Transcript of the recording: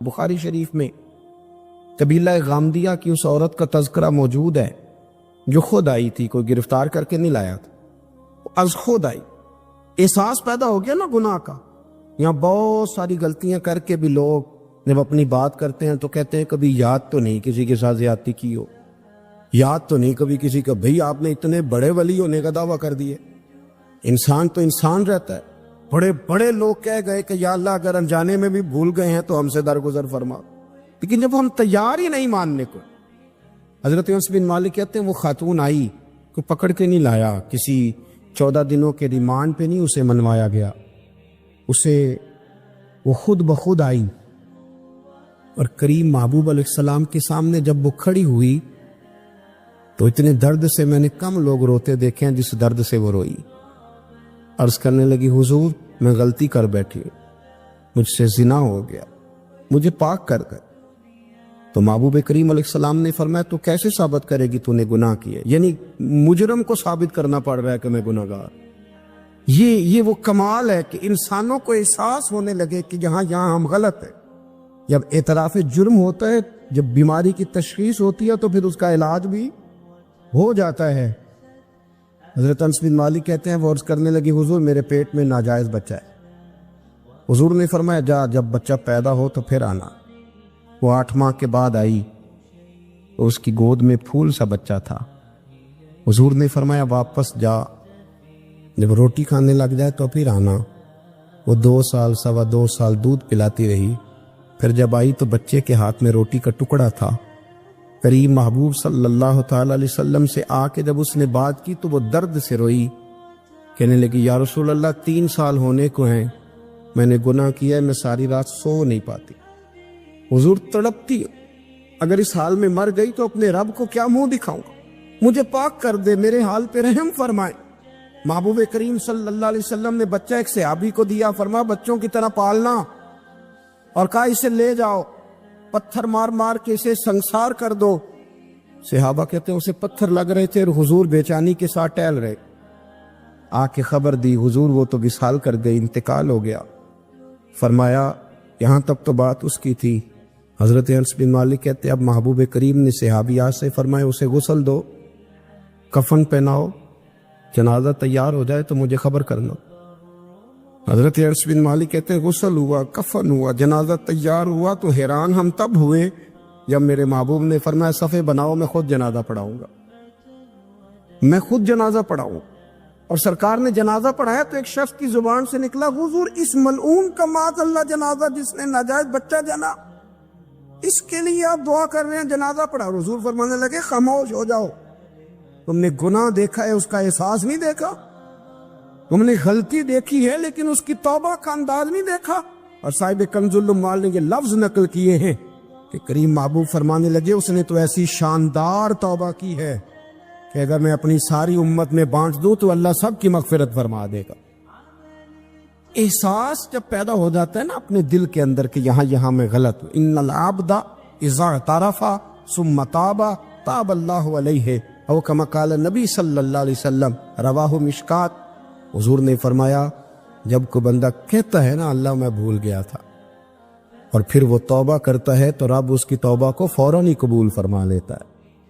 بخاری شریف میں قبیلہ غامدیہ کی اس عورت کا تذکرہ موجود ہے جو خود آئی تھی، کوئی گرفتار کر کے نہیں لایا تھا، از خود آئی۔ احساس پیدا ہو گیا نا گناہ کا۔ یہاں بہت ساری غلطیاں کر کے بھی لوگ جب اپنی بات کرتے ہیں تو کہتے ہیں کبھی یاد تو نہیں کسی کے ساتھ زیادتی کی ہو، یاد تو نہیں کبھی کسی کا، بھئی آپ نے اتنے بڑے ولی ہونے کا دعویٰ کر دیے۔ انسان تو انسان رہتا ہے، بڑے بڑے لوگ کہہ گئے کہ یا اللہ اگر انجانے میں بھی بھول گئے ہیں تو ہم سے درگزر فرما، لیکن جب ہم تیار ہی نہیں ماننے کو۔ حضرت انس بن مالک کہتے ہیں وہ خاتون آئی، کوئی پکڑ کے نہیں لایا، کسی 14 دنوں کے ریمانڈ پہ نہیں اسے منوایا گیا، اسے وہ خود بخود آئی اور کریم محبوب علیہ السلام کے سامنے جب وہ کھڑی ہوئی تو اتنے درد سے میں نے کم لوگ روتے دیکھے ہیں جس درد سے وہ روئی۔ عرض کرنے لگی حضور میں غلطی کر بیٹھی ہوں، مجھ سے زنا ہو گیا، مجھے پاک کر دے۔ تو محبوب کریم علیہ السلام نے فرمایا تو کیسے ثابت کرے گی تو نے گناہ کیے؟ یعنی مجرم کو ثابت کرنا پڑ رہا ہے کہ میں گناہ گار۔ یہ وہ کمال ہے کہ انسانوں کو احساس ہونے لگے کہ یہاں ہم غلط ہیں۔ جب اعتراف جرم ہوتا ہے، جب بیماری کی تشخیص ہوتی ہے تو پھر اس کا علاج بھی ہو جاتا ہے۔ حضرت انس بن مالک کہتے ہیں وہ عرض کرنے لگی حضور میرے پیٹ میں ناجائز بچہ ہے۔ حضور نے فرمایا جا جب بچہ پیدا ہو تو پھر آنا۔ وہ 8 ماہ کے بعد آئی تو اس کی گود میں پھول سا بچہ تھا۔ حضور نے فرمایا واپس جا، جب روٹی کھانے لگ جائے تو پھر آنا۔ وہ 2 سال 2.25 سال دودھ پلاتی رہی، پھر جب آئی تو بچے کے ہاتھ میں روٹی کا ٹکڑا تھا۔ کریم محبوب صلی اللہ تعالی علیہ وسلم سے آ کے جب اس نے بات کی تو وہ درد سے روئی، کہنے لگی یا رسول اللہ 3 سال ہونے کو ہیں، میں نے گناہ کیا ہے، میں ساری رات سو نہیں پاتی۔ حضور تڑپتی، اگر اس حال میں مر گئی تو اپنے رب کو کیا منہ دکھاؤں گا، مجھے پاک کر دے، میرے حال پہ رحم فرمائے۔ محبوب کریم صلی اللہ علیہ وسلم نے بچہ ایک صحابی کو دیا، فرما بچوں کی طرح پالنا، اور کہا اسے لے جاؤ، پتھر مار مار کے اسے سنسار کر دو۔ صحابہ کہتے ہیں اسے پتھر لگ رہے تھے اور حضور بےچانی کے ساتھ ٹہل رہے۔ آ کے خبر دی حضور وہ تو وصال کر گئی، انتقال ہو گیا۔ فرمایا یہاں تک تو بات اس کی تھی۔ حضرت انس بن مالک کہتے اب محبوب کریم نے صحابیات سے فرمایا اسے غسل دو، کفن پہناؤ، جنازہ تیار ہو جائے تو مجھے خبر کرنا۔ حضرت انس بن مالک کہتے ہیں غسل ہوا، کفن ہوا، جنازہ تیار ہوا تو حیران ہم تب ہوئے جب میرے محبوب نے فرمایا صفے بناؤ، میں خود جنازہ پڑھاؤں گا، میں خود جنازہ پڑھاؤں۔ اور سرکار نے جنازہ پڑھایا تو ایک شخص کی زبان سے نکلا حضور اس ملعون کا معاذ اللہ جنازہ جس نے ناجائز بچہ جنا، اس کے لیے آپ دعا کر رہے ہیں، جنازہ پڑھا۔ حضور فرمانے لگے خاموش ہو جاؤ، تم نے گناہ دیکھا ہے اس کا احساس نہیں دیکھا، تم نے غلطی دیکھی ہے لیکن اس کی توبہ کا انداز نہیں دیکھا۔ اور صاحب کنز العمال نے یہ لفظ نقل کیے ہیں کہ کریم محبوب فرمانے لگے اس نے تو ایسی شاندار توبہ کی ہے کہ اگر میں اپنی ساری امت میں بانٹ دوں تو اللہ سب کی مغفرت فرما دے گا۔ احساس جب پیدا ہو جاتا ہے نا اپنے دل کے اندر کہ یہاں میں غلط ہوں، ان العبد اذا اعترف ثم تاب تاب اللہ علیہ او کما قال نبی صلی اللہ علیہ وسلم، رواہ مشکات۔ حضور نے فرمایا جب کوئی بندہ کہتا ہے نا اللہ میں بھول گیا تھا، اور پھر وہ توبہ کرتا ہے تو رب اس کی توبہ کو فوراً ہی قبول فرما لیتا ہے۔